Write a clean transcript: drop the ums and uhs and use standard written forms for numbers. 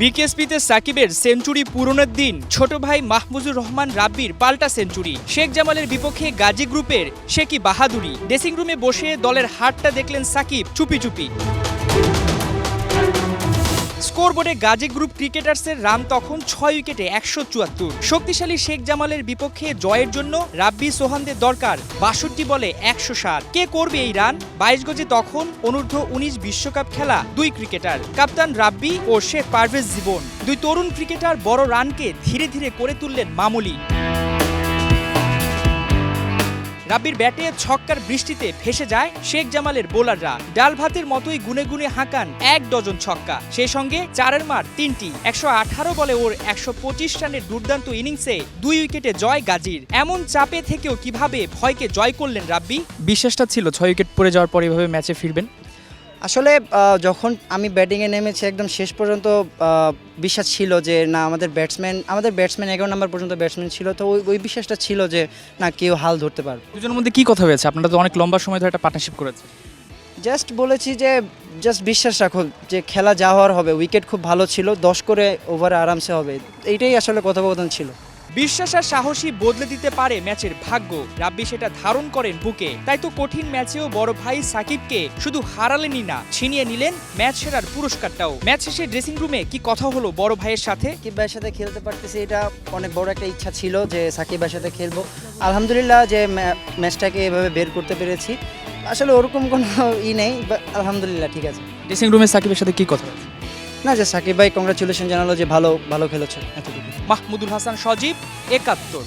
বিকেএসপিতে সাকিবের সেঞ্চুরি পূরণের দিন ছোট ভাই মাহমুদুর রহমান রাব্বির পাল্টা সেঞ্চুরি। শেখ জামালের বিপক্ষে গাজী গ্রুপের সে কি বাহাদুরি। ড্রেসিং রুমে বসে দলের হারটা দেখলেন সাকিব চুপি চুপি। স্কোরবোর্ডে গাজী গ্রুপ ক্রিকেটার্সের রান তখন 6 উইকেটে 174। শক্তিশালী শেখ জামালের বিপক্ষে জয়ের জন্য রাব্বি সোহানদের দরকার 62 বলে 107। কে করবে এই রান? 22 গজে তখন অনূর্ধ্ব 19 বিশ্বকাপ খেলা দুই ক্রিকেটার, কাপ্তান রাব্বি ও শেখ পারভেজ জীবন। দুই তরুণ ক্রিকেটার বড় রানকে ধীরে ধীরে করে তুললেন মামুলি। রাব্বির ব্যাটে ছক্কার বৃষ্টিতে ভেসে যায় শেখ জামালের বোলাররা। ডাল ভাতের মতোই গুনে গুনে হাঁকান 1 ডজন ছক্কা, সেই সঙ্গে 4-এর মার 3টি। 118 বলে ওর 125 রানের দুর্দান্ত ইনিংসে 2 উইকেটে জয় গাজীর। এমন চাপে থেকেও কিভাবে ভয়কে জয় করলেন রাব্বি? বিশ্বাসটা ছিল 6 উইকেট পড়ে যাওয়ার পর এভাবে ম্যাচে ফিরবেন? আসলে যখন আমি ব্যাটিংয়ে নেমেছি একদম শেষ পর্যন্ত বিশ্বাস ছিল যে না আমাদের ব্যাটসম্যান 11 নম্বর পর্যন্ত ব্যাটসম্যান ছিল, তো ওই বিশ্বাসটা ছিল যে না কেউ হাল ধরতে পারবে। দুজনের মধ্যে কি কথা হয়েছে? আপনারা তো অনেক লম্বা সময় ধরে একটা পার্টনারশিপ করেছেন। জাস্ট বলেছি যে বিশ্বাস রাখো যে খেলা যা হওয়ার হবে। উইকেট খুব ভালো ছিল, 10 করে ওভারে আরামসে হবে, এইটাই আসলে কথোপকথন ছিল। বিশ্বাস আর সাহসী বদলে দিতে পারে ম্যাচের ভাগ্য। রাব্বি সেটা ধারণ করেন বুকে। তাই তো কঠিন ম্যাচেও বড় ভাই সাকিবকে শুধু হারালেনই না, ছিনিয়ে নিলেন ম্যাচ সেরার পুরস্কারটাও। ম্যাচ শেষে ড্রেসিং রুমে কি কথা হলো বড় ভাইয়ের সাথে? সাকিব ভাইয়ের সাথে খেলতে পারতেছি, এটা অনেক বড় একটা ইচ্ছা ছিল যে সাকিব ভাইয়ের সাথে খেলবো। আলহামদুলিল্লাহ যে ম্যাচটাকে এভাবে বের করতে পেরেছি। আসলে ওরকম কোনো নেই, আলহামদুলিল্লাহ ঠিক আছে। ড্রেসিং রুমে সাকিবের সাথে কি কথা হয়েছে? না, যে সাকিব ভাই কংগ্রাচুলেশন জানালো যে ভালো খেলেছে, এতটুকু। মাহমুদুল হাসান সজীব, 71।